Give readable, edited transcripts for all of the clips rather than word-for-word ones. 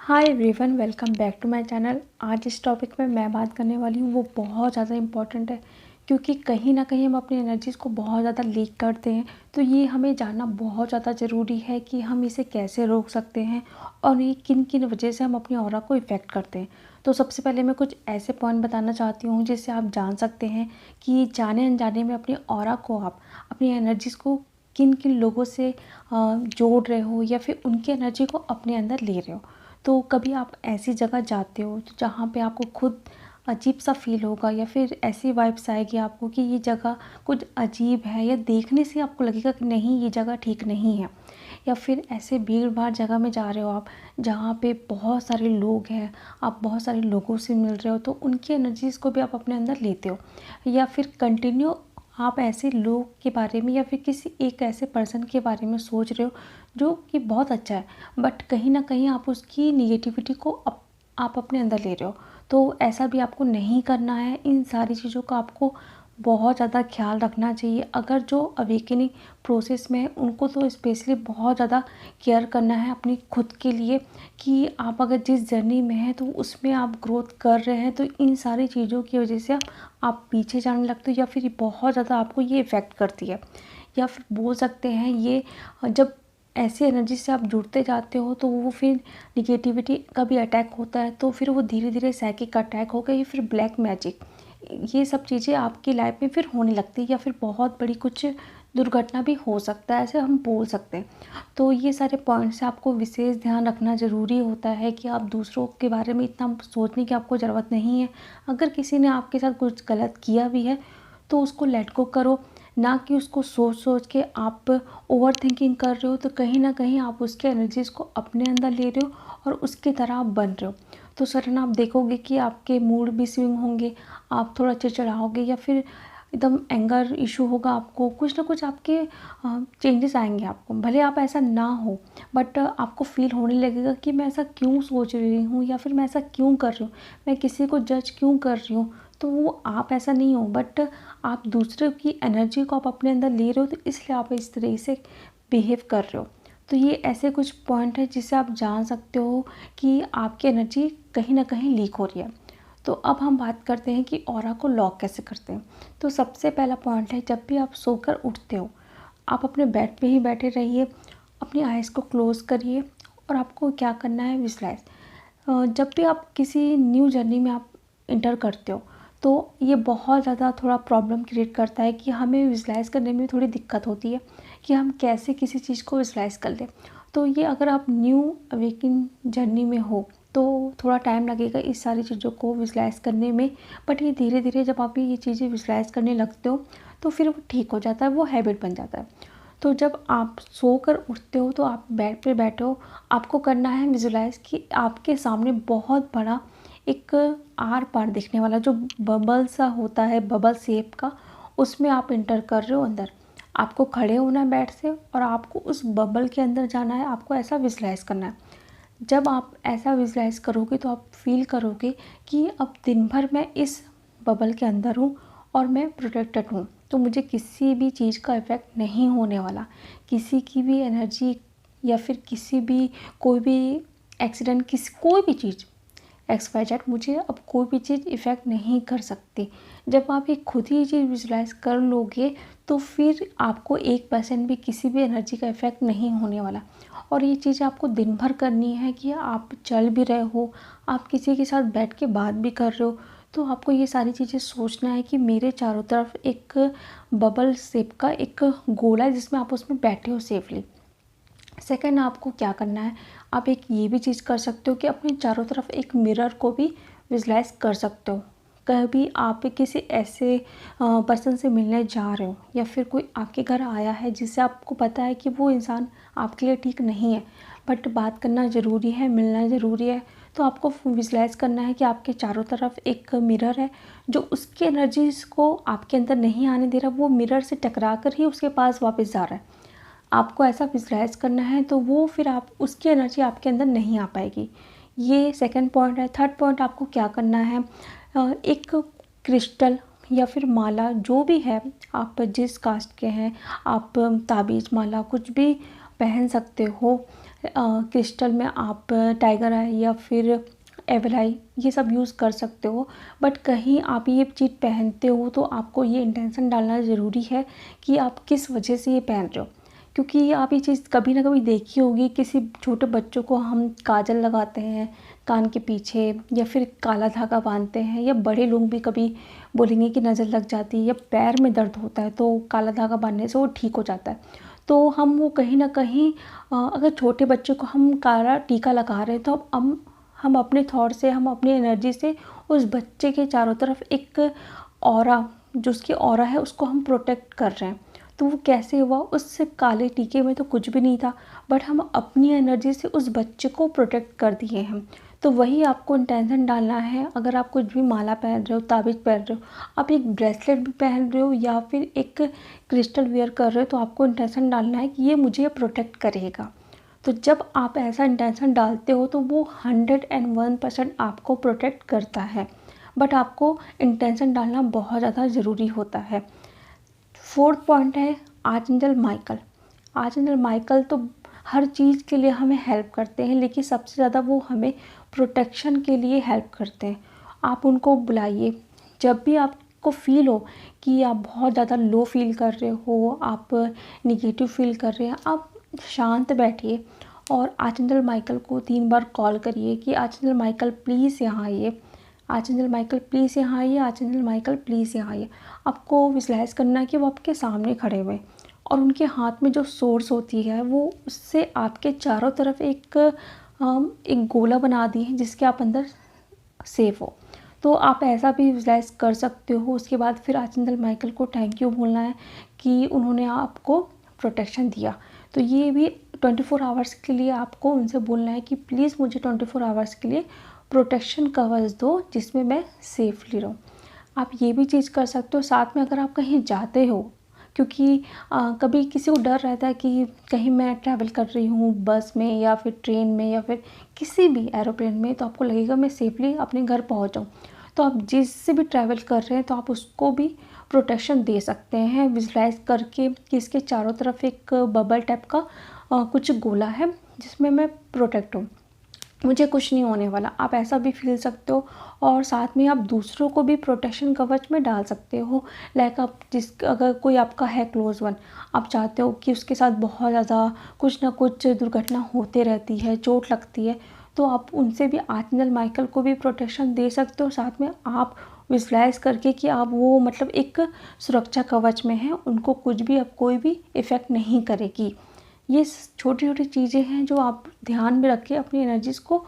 Hi everyone, welcome back to my channel. आज इस topic में मैं बात करने वाली हूँ वो बहुत ज़्यादा इम्पॉर्टेंट है, क्योंकि कहीं ना कहीं हम अपनी एनर्जीज़ को बहुत ज़्यादा लीक करते हैं। तो ये हमें जानना बहुत ज़्यादा ज़रूरी है कि हम इसे कैसे रोक सकते हैं और ये किन किन वजह से हम अपनी ऑरा को इफ़ेक्ट करते हैं। तो सबसे पहले मैं कुछ ऐसे पॉइंट बताना चाहती हूँ जिससे आप जान सकते हैं कि जाने अनजाने में अपनी ऑरा को, आप अपनी एनर्जीज़ को किन किन लोगों से जोड़ रहे हो या फिर उनकी एनर्जी को अपने अंदर ले रहे हो। तो कभी आप ऐसी जगह जाते हो तो जहाँ पे आपको खुद अजीब सा फील होगा या फिर ऐसी वाइब्स आएगी आपको कि ये जगह कुछ अजीब है, या देखने से आपको लगेगा कि नहीं ये जगह ठीक नहीं है। या फिर ऐसे भीड़ भाड़ जगह में जा रहे हो आप, जहाँ पे बहुत सारे लोग हैं, आप बहुत सारे लोगों से मिल रहे हो, तो उनकी एनर्जीज़ को भी आप अपने अंदर लेते हो। या फिर कंटिन्यू आप ऐसे लोग के बारे में या फिर किसी एक ऐसे पर्सन के बारे में सोच रहे हो जो कि बहुत अच्छा है, बट कहीं ना कहीं आप उसकी निगेटिविटी को आप अपने अंदर ले रहे हो। तो ऐसा भी आपको नहीं करना है। इन सारी चीज़ों का आपको बहुत ज़्यादा ख्याल रखना चाहिए। अगर जो अवेकनिंग प्रोसेस में है उनको तो स्पेशली बहुत ज़्यादा केयर करना है अपनी खुद के लिए, कि आप अगर जिस जर्नी में हैं तो उसमें आप ग्रोथ कर रहे हैं, तो इन सारी चीज़ों की वजह से आप पीछे जाने लगते हो या फिर बहुत ज़्यादा आपको ये इफ़ेक्ट करती है। या फिर बोल सकते हैं ये, जब ऐसी एनर्जी से आप जुड़ते जाते हो तो वो फिर निगेटिविटी का भी अटैक होता है, तो फिर वो धीरे धीरे साइकिक अटैक होगा या फिर ब्लैक मैजिक, ये सब चीज़ें आपकी लाइफ में फिर होने लगती है, या फिर बहुत बड़ी कुछ दुर्घटना भी हो सकता है, ऐसे हम बोल सकते हैं। तो ये सारे पॉइंट्स से आपको विशेष ध्यान रखना ज़रूरी होता है कि आप दूसरों के बारे में इतना सोचने की आपको ज़रूरत नहीं है। अगर किसी ने आपके साथ कुछ गलत किया भी है तो उसको लेट गो करो, ना कि उसको सोच सोच के आप ओवर थिंकिंग कर रहे हो, तो कहीं ना कहीं आप उसके एनर्जीज़ को अपने अंदर ले रहे हो और उसकी तरह आप बन रहे हो। तो सडन आप देखोगे कि आपके मूड भी स्विंग होंगे, आप थोड़ा चिड़चिड़ाओगे या फिर एकदम एंगर इशू होगा, आपको कुछ ना कुछ आपके चेंजेस आएंगे आपको, भले आप ऐसा ना हो, बट आपको फील होने लगेगा कि मैं ऐसा क्यों सोच रही हूँ या फिर मैं ऐसा क्यों कर रही हूँ, मैं किसी को जज क्यों कर रही हूँ। तो वो आप ऐसा नहीं हो, बट आप दूसरे की एनर्जी को आप अपने अंदर ले रहे हो, तो इसलिए आप इस तरह से बिहेव कर रहे हो। तो ये ऐसे कुछ पॉइंट है जिससे आप जान सकते हो कि आपकी एनर्जी कहीं ना कहीं लीक हो रही है। तो अब हम बात करते हैं कि ऑरा को लॉक कैसे करते हैं। तो सबसे पहला पॉइंट है, जब भी आप सोकर उठते हो आप अपने बेड पे ही बैठे रहिए, अपनी आइज़ को क्लोज़ करिए और आपको क्या करना है, विजुलाइज। जब भी आप किसी न्यू जर्नी में आप इंटर करते हो तो ये बहुत ज़्यादा थोड़ा प्रॉब्लम क्रिएट करता है कि हमें विजुलाइज़ करने में थोड़ी दिक्कत होती है कि हम कैसे किसी चीज़ को विजुलाइज़ कर लें। तो ये अगर आप न्यू अवेकिंग जर्नी में हो तो थोड़ा टाइम लगेगा इस सारी चीज़ों को विजुलाइज़ करने में, बट ये धीरे धीरे जब आप ये चीज़ें विजुलाइज़ करने लगते हो तो फिर वो ठीक हो जाता है, वो हैबिट बन जाता है। तो जब आप सोकर उठते हो तो आप बेड पे बैठे हो, आपको करना है विजुलाइज़ कि आपके सामने बहुत बड़ा एक आर पार दिखने वाला जो बबल सा होता है, बबल शेप का, उसमें आप इंटर कर रहे हो अंदर। आपको खड़े होना है बेड से और आपको उस बबल के अंदर जाना है, आपको ऐसा विजुलाइज़ करना है। जब आप ऐसा विजुलाइज़ करोगे तो आप फील करोगे कि अब दिन भर मैं इस बबल के अंदर हूँ और मैं प्रोटेक्टेड हूँ, तो मुझे किसी भी चीज़ का इफ़ेक्ट नहीं होने वाला। किसी की भी एनर्जी या फिर किसी भी कोई भी एक्सीडेंट, किसी कोई भी चीज़ एक्स वाई जेड, मुझे अब कोई भी चीज़ इफ़ेक्ट नहीं कर सकती। जब आप ये खुद ही चीज़ विजुलाइज़ कर लोगे तो फिर आपको 1% भी किसी भी एनर्जी का इफ़ेक्ट नहीं होने वाला। और ये चीज़ें आपको दिन भर करनी है कि आप चल भी रहे हो, आप किसी के साथ बैठ के बात भी कर रहे हो, तो आपको ये सारी चीज़ें सोचना है कि मेरे चारों तरफ एक बबल शेप का एक गोला है जिसमें आप उसमें बैठे हो सेफली। सेकंड, आपको क्या करना है, आप एक ये भी चीज़ कर सकते हो कि अपने चारों तरफ एक मिरर को भी विजुलाइज कर सकते हो। कभी आप किसी ऐसे पर्सन से मिलने जा रहे हो या फिर कोई आपके घर आया है जिससे आपको पता है कि वो इंसान आपके लिए ठीक नहीं है, बट बात करना ज़रूरी है, मिलना ज़रूरी है, तो आपको विजुलाइज करना है कि आपके चारों तरफ एक मिरर है जो उसकी एनर्जीज़ को आपके अंदर नहीं आने दे रहा, वो मिरर से टकरा कर ही उसके पास वापस जा रहा है। आपको ऐसा विजुलाइज करना है तो वो फिर आप उसकी एनर्जी आपके अंदर नहीं आ पाएगी। ये सेकंड पॉइंट है। थर्ड पॉइंट, आपको क्या करना है, एक क्रिस्टल या फिर माला जो भी है, आप जिस कास्ट के हैं, आप ताबीज़ माला कुछ भी पहन सकते हो, क्रिस्टल में आप टाइगर आई या फिर एवल आई ये सब यूज़ कर सकते हो। बट कहीं आप ये चीज़ पहनते हो तो आपको ये इंटेंशन डालना ज़रूरी है कि आप किस वजह से ये पहन रहे हो। क्योंकि आप ये चीज़ कभी ना कभी देखी होगी, किसी छोटे बच्चों को हम काजल लगाते हैं कान के पीछे या फिर काला धागा बांधते हैं, या बड़े लोग भी कभी बोलेंगे कि नज़र लग जाती है या पैर में दर्द होता है तो काला धागा बांधने से वो ठीक हो जाता है। तो हम वो कहीं ना कहीं अगर छोटे बच्चे को हम काला टीका लगा रहे हैं तो हम अपने थॉट से, हम अपनी एनर्जी से उस बच्चे के चारों तरफ एक ऑरा, जो उसकी ऑरा है उसको हम प्रोटेक्ट कर रहे हैं। तो वो कैसे हुआ, उस काले टीके में तो कुछ भी नहीं था, बट हम अपनी एनर्जी से उस बच्चे को प्रोटेक्ट कर दिए हैं। तो वही आपको इंटेंशन डालना है। अगर आप कुछ भी माला पहन रहे हो, ताबीज़ पहन रहे हो, आप एक ब्रेसलेट भी पहन रहे हो या फिर एक क्रिस्टल वियर कर रहे हो, तो आपको इंटेंशन डालना है कि ये मुझे प्रोटेक्ट करेगा। तो जब आप ऐसा इंटेंशन डालते हो तो वो 101% आपको प्रोटेक्ट करता है। बट आपको इंटेंशन डालना बहुत ज़्यादा ज़रूरी होता है। 4th पॉइंट है आर्चएंजल माइकल। आर्चएंजल माइकल तो हर चीज़ के लिए हमें हेल्प करते हैं, लेकिन सबसे ज़्यादा वो हमें प्रोटेक्शन के लिए हेल्प करते हैं। आप उनको बुलाइए जब भी आपको फील हो कि आप बहुत ज़्यादा लो फील कर रहे हो, आप निगेटिव फील कर रहे हैं, आप शांत बैठिए और आर्चएंजल माइकल को 3 बार कॉल करिए कि आर्चएंजल माइकल प्लीज़ यहाँ आइए, आर्चएंजल माइकल प्लीज़ यहाँ आइए, आर्चएंजल माइकल प्लीज़ यहाँ आइए। आपको विजुअलाइज़ करना है कि वो आपके सामने खड़े हुए और उनके हाथ में जो सोर्स होती है वो उससे आपके चारों तरफ एक गोला बना दिए हैं जिसके आप अंदर सेफ हो। तो आप ऐसा भी विजुअलाइज़ कर सकते हो। उसके बाद फिर आर्चएंजल माइकल को थैंक यू बोलना है कि उन्होंने आपको प्रोटेक्शन दिया। तो ये भी 24 आवर्स के लिए आपको उनसे बोलना है कि प्लीज़ मुझे 24 आवर्स के लिए प्रोटेक्शन कवच दो जिसमें मैं सेफली रहूँ। आप ये भी चीज़ कर सकते हो। साथ में अगर आप कहीं जाते हो, क्योंकि कभी किसी को डर रहता है कि कहीं मैं ट्रैवल कर रही हूँ बस में या फिर ट्रेन में या फिर किसी भी एरोप्लेन में, तो आपको लगेगा मैं सेफली अपने घर पहुँच जाऊँ। तो आप जिससे भी ट्रैवल कर रहे हैं तो आप उसको भी प्रोटेक्शन दे सकते हैं विजुलाइज करके कि इसके चारों तरफ एक बबल टाइप का कुछ गोला है जिसमें मैं प्रोटेक्ट हूँ, मुझे कुछ नहीं होने वाला। आप ऐसा भी फील सकते हो और साथ में आप दूसरों को भी प्रोटेक्शन कवच में डाल सकते हो। लाइक आप अगर कोई आपका है क्लोज वन, आप चाहते हो कि उसके साथ बहुत ज़्यादा कुछ ना कुछ दुर्घटना होते रहती है, चोट लगती है, तो आप उनसे भी आर्चएंजल माइकल को भी प्रोटेक्शन दे सकते हो। साथ में आप विजुलाइज करके कि आप वो मतलब एक सुरक्षा कवच में हैं, उनको कुछ भी अब कोई भी इफ़ेक्ट नहीं करेगी। ये छोटी छोटी चीज़ें हैं जो आप ध्यान में रख के अपनी एनर्जीज़ को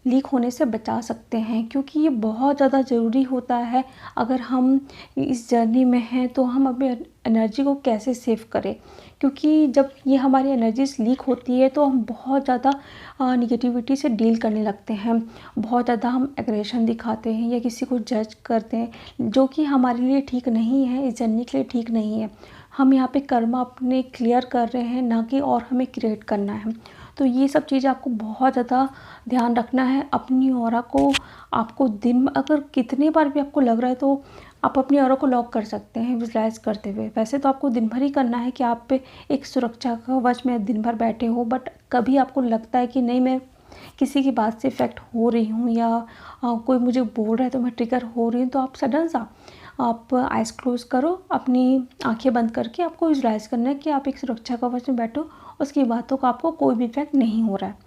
लीक होने से बचा सकते हैं, क्योंकि ये बहुत ज़्यादा ज़रूरी होता है। अगर हम इस जर्नी में हैं तो हम अपनी एनर्जी को कैसे सेव करें, क्योंकि जब ये हमारी एनर्जीज लीक होती है तो हम बहुत ज़्यादा निगेटिविटी से डील करने लगते हैं, बहुत ज़्यादा हम एग्रेशन दिखाते हैं या किसी को जज करते हैं, जो कि हमारे लिए ठीक नहीं है, इस जर्नी के लिए ठीक नहीं है। हम यहाँ पे कर्मा अपने क्लियर कर रहे हैं, ना कि और हमें क्रिएट करना है। तो ये सब चीज़ें आपको बहुत ज़्यादा ध्यान रखना है। अपनी ऑरा को आपको दिन में अगर कितनी बार भी आपको लग रहा है तो आप अपनी ऑरा को लॉक कर सकते हैं विजुलाइज करते हुए। वैसे तो आपको दिन भर ही करना है कि आप पे एक सुरक्षा कवच में दिन भर बैठे हो, बट कभी आपको लगता है कि नहीं मैं किसी की बात से इफ़ेक्ट हो रही हूँ या कोई मुझे बोल रहा है तो मैं ट्रिगर हो रही हूँ, तो आप सडन सा आप आइज़ क्लोज करो, अपनी आंखें बंद करके आपको विजुलाइज करना है कि आप एक सुरक्षा कवच में बैठो, उसकी बातों का आपको कोई भी इफेक्ट नहीं हो रहा है।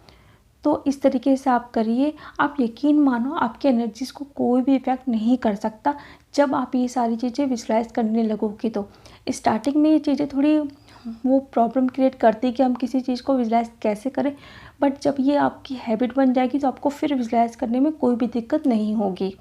तो इस तरीके से आप करिए। आप यकीन मानो आपकी एनर्जीज़ को कोई भी इफ़ेक्ट नहीं कर सकता जब आप ये सारी चीज़ें विजुलाइज करने लगोगे। तो स्टार्टिंग में ये चीज़ें थोड़ी वो प्रॉब्लम क्रिएट करती कि हम किसी चीज़ को विजुलाइज कैसे करें, बट जब ये आपकी हैबिट बन जाएगी तो आपको फिर विजुलाइज करने में कोई भी दिक्कत नहीं होगी।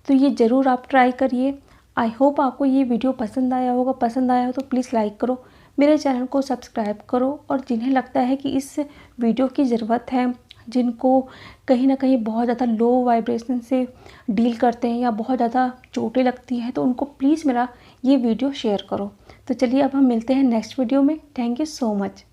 तो ये ज़रूर आप ट्राई करिए। आई होप आपको ये वीडियो पसंद आया होगा। पसंद आया हो तो प्लीज़ लाइक करो, मेरे चैनल को सब्सक्राइब करो, और जिन्हें लगता है कि इस वीडियो की ज़रूरत है, जिनको कहीं ना कहीं बहुत ज़्यादा लो वाइब्रेशन से डील करते हैं या बहुत ज़्यादा चोटें लगती हैं, तो उनको प्लीज़ मेरा ये वीडियो शेयर करो। तो चलिए अब हम मिलते हैं नेक्स्ट वीडियो में। Thank you so much.